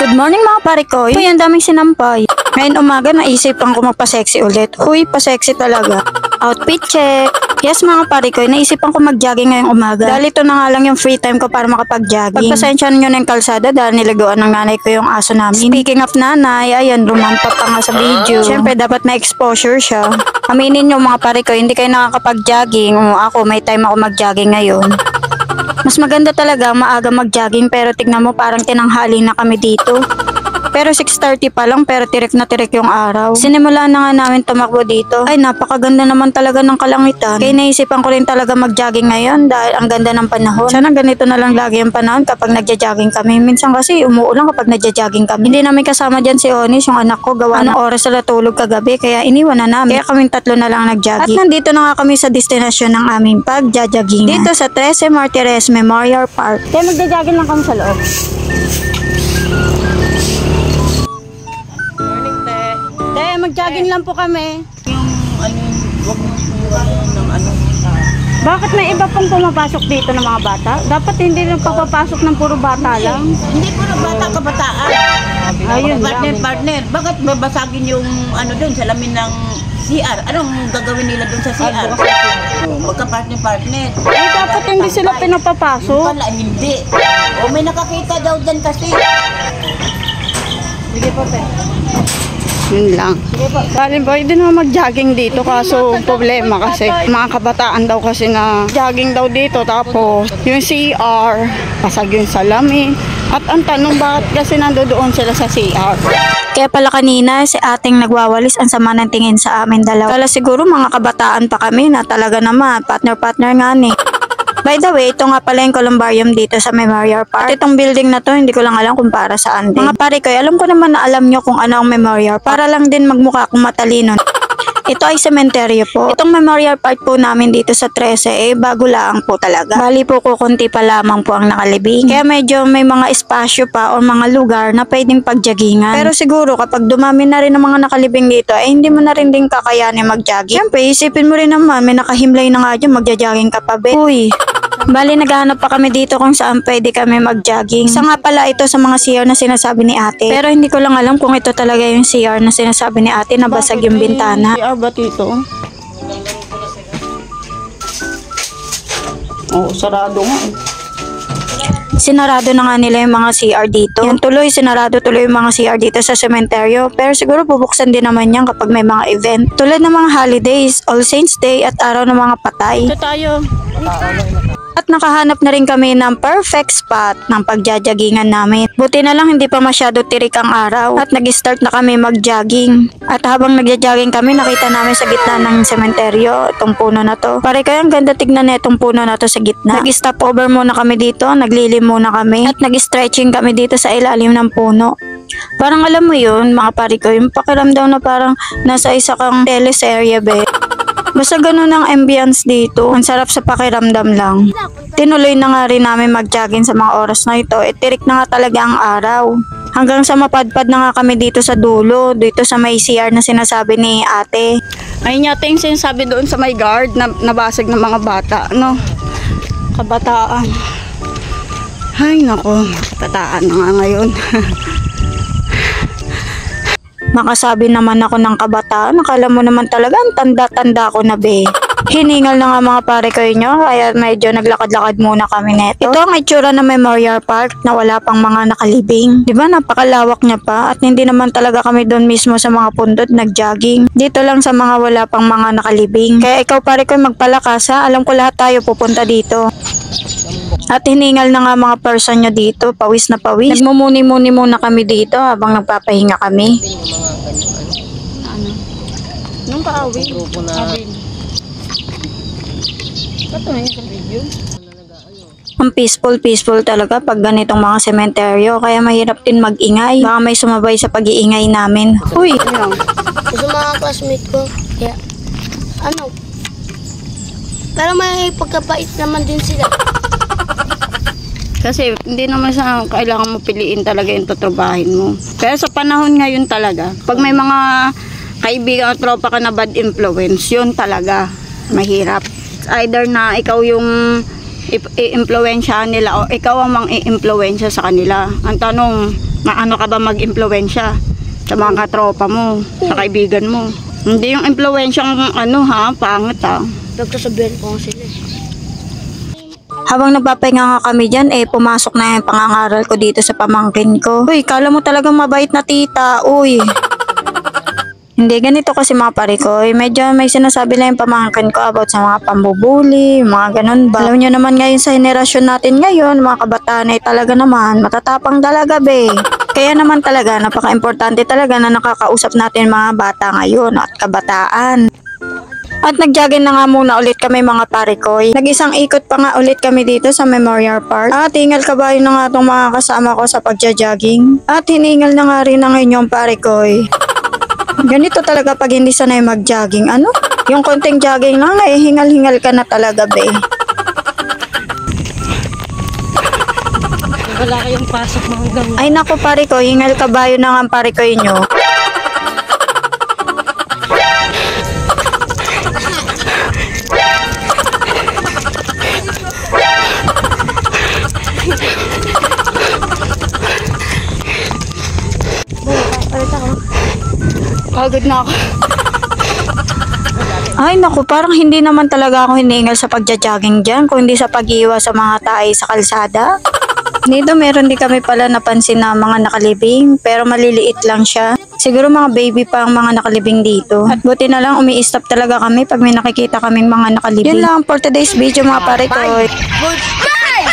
Good morning mga pare ko. Uy, ang daming sinampay. Ngayon umaga naisipan ko magpa-sexy ulit. Uy, pa-sexy talaga. Outfit check. Yes mga pare ko, naisipan ko mag-jogging ngayong umaga. Dahil ito na nga lang yung free time ko para makapag-jogging. Pagpasensyahan nyo ng kalsada dahil niligoan ng nanay ko yung aso namin. Speaking of nanay, ayan, rumampa pa nga sa video. Siyempre dapat may exposure siya. Aminin nyo mga pare ko, hindi kayo nakakapag-jogging. Ako, may time ako mag-jogging ngayon. Mas maganda talaga maaga mag-jogging pero tignan mo parang tinanghali na kami dito. Pero 6:30 pa lang pero tirik na tirik yung araw. Sinimulan na nga namin tumakbo dito. Ay napakaganda naman talaga ng kalangitan. Kaya naisipan ko rin talaga mag-jogging ngayon dahil ang ganda ng panahon. Sana ganito na lang lagi ang panahon kapag nagja-jogging kami. Minsan kasi umuulan kapag nagja-jogging kami. Hindi namin kasama dyan si Onis, yung anak ko. Gawa ng oras na natulog kagabi kaya iniwan na namin. Kaya kaming tatlo na lang nag-jogging. At nandito na nga kami sa destinasyon ng aming pag-jogging. Dito sa 13 Martires Memorial Park. Kaya magja-jogging lang kami sa loob. Mag-jogging lang po kami. Wag mo ng Bakit may iba pong pumapasok dito ng mga bata? Dapat hindi lang papapasok ng puro bata lang. Hindi puro bata, kabataan. Ayun Partner. Bakit babasagin yung doon, salamin ng CR? Anong gagawin nila doon sa CR? Magka-partner. Eh, dapat hindi sila pinapapasok. Wala, hindi. O may nakakita daw dyan kasi. Sige po, pe. Yun lang. Galing boy, din naman mag-jogging dito kaso problema kasi mga kabataan daw kasi na jogging daw dito tapos yung CR, pasag yung salamin. At ang tanong bakit kasi nandoon sila sa CR? Kaya pala kanina si ating nagwawalis ang sama ng tingin sa amin dalawa. Kala siguro mga kabataan pa kami na talaga naman partner nga ni. By the way, ito nga pala yung columbarium dito sa Memorial Park. At itong building na to, hindi ko lang alam kung para saan din. Mga pare ko, alam ko naman na alam nyo kung ano ang Memorial Park. Para lang din magmukha kung matalino. Ito ay sementeryo po. Itong Memorial Park po namin dito sa 13, bago lang po talaga. Bali po kukunti pa lamang po ang nakalibing. Kaya medyo may mga espasyo pa o mga lugar na pwedeng pagjagingan. Pero siguro kapag dumami na rin ang mga nakalibing dito, hindi mo na rin din kakayanin mag-jogging. Siyempre, isipin mo rin naman, may nakahimlay na nga dyan, magja-jogging ka pa be. Uy! Bali, naghahanap pa kami dito kung saan pwede kami mag-jogging. Isa nga pala ito sa mga CR na sinasabi ni ate. Pero hindi ko lang alam kung ito talaga yung CR na sinasabi ni ate na basag yung bintana. CR ba dito? Oh, sarado nga eh. Sinarado na nga nila yung mga CR dito. Yung tuloy, sinarado tuloy yung mga CR dito sa sementeryo. Pero siguro bubuksan din naman yan kapag may mga event. Tulad ng mga holidays, All Saints Day at araw ng mga patay. Ito tayo. At nakahanap na rin kami ng perfect spot ng pagjajagingan namin. Buti na lang hindi pa masyado tirik ang araw at nag-start na kami mag-jogging. At habang nagja-jogging kami, nakita namin sa gitna ng sementeryo itong puno na to. Pare kaya ang ganda tignan na itong puno na to sa gitna. Nag-stop over muna kami dito, naglilim muna kami at nag-stretching kami dito sa ilalim ng puno. Parang alam mo yun mga pare ko, yung pakiramdam na parang nasa isa kang teleserye be. Basta ganun ang ambience dito. Ang sarap sa pakiramdam lang. Tinuloy na nga rin namin mag-jogging sa mga oras na ito. Tirik na nga talaga ang araw. Hanggang sa mapadpad na nga kami dito sa dulo. Dito sa may CR na sinasabi ni ate. Ayun yata yung sinasabi doon sa may guard na nabasag ng mga bata. No? Kabataan. Ay nako, kabataan na nga ngayon. Makasabi naman ako ng kabataan, nakala mo naman talaga ang tanda-tanda ko na be. Hiningal na nga mga pare ko nyo, kaya medyo naglakad-lakad muna kami neto. Ito ang itsura ng Memorial Park na wala pang mga nakalibing. Diba napakalawak niya pa at hindi naman talaga kami doon mismo sa mga pundot nag-jogging. Dito lang sa mga wala pang mga nakalibing. Kaya ikaw pare ko magpalakas ha, alam ko lahat tayo pupunta dito. At hiningal na nga mga person nyo dito, pawis na pawis. Nagmumuni-muni muna kami dito habang nagpapahinga kami. Nung kaawin? Awin. Ba't na yung video? Ang peaceful talaga pag ganitong mga sementeryo, kaya mahirap din mag-ingay. Baka may sumabay sa pag-iingay namin. Uy! Gusto mga classmate ko. Kaya, pero may pagkapait naman din sila. Kasi hindi naman sa kailangan mo piliin talaga yung tutrabahin mo. Pero sa panahon ngayon talaga, pag may mga kaibigan at tropa ka na bad influence, yun talaga mahirap. Either na ikaw yung i-impluwensyahan nila o ikaw ang mang i-impluwensya sa kanila. Ang tanong, Maano ka ba mag-impluwensya sa mga katropa mo, sa kaibigan mo? Hindi yung impluwensyang pangit Nagsasabihan ko sila. Habang nagpapahinga nga kami dyan, pumasok na yung pangangaral ko dito sa pamangkin ko. Uy, kala mo talagang mabait na tita, uy. Hindi, ganito kasi mga pare ko. Medyo may sinasabi lang yung pamangkin ko about sa mga pambubuli, mga ganun ba. Alam nyo naman ngayon sa henerasyon natin ngayon, mga kabataan ay talaga naman, matatapang talaga be. Kaya naman talaga, napaka-importante talaga na nakakausap natin mga bata ngayon at kabataan. At nag-jogging na nga muna ulit kami mga pare ko. Nag-isang ikot pa nga ulit kami dito sa Memorial Park. At hingal kabayo na nga itong mga kasama ko sa pagja-jogging. At hiningal na nga rin ang inyong pare ko. Ganito talaga pag hindi sanay mag-jogging. Ano? Yung konting jogging lang hingal-hingal ka na talaga be. Wala kayong pasok mga hanggang. Ay naku pare ko, hingal kabayo na nga ang pare ko inyo. Pagod na ako. Ay naku, parang hindi naman talaga ako hiningal sa pagja-jogging dyan, kundi sa pag-iwas sa mga tae sa kalsada. Dito meron din kami pala napansin na mga nakalibing, pero maliliit lang siya. Siguro mga baby pa ang mga nakalibing dito. At buti na lang umi-stop talaga kami pag may nakikita kaming mga nakalibing. Yun lang for today's video mga pare ko. Goodbye!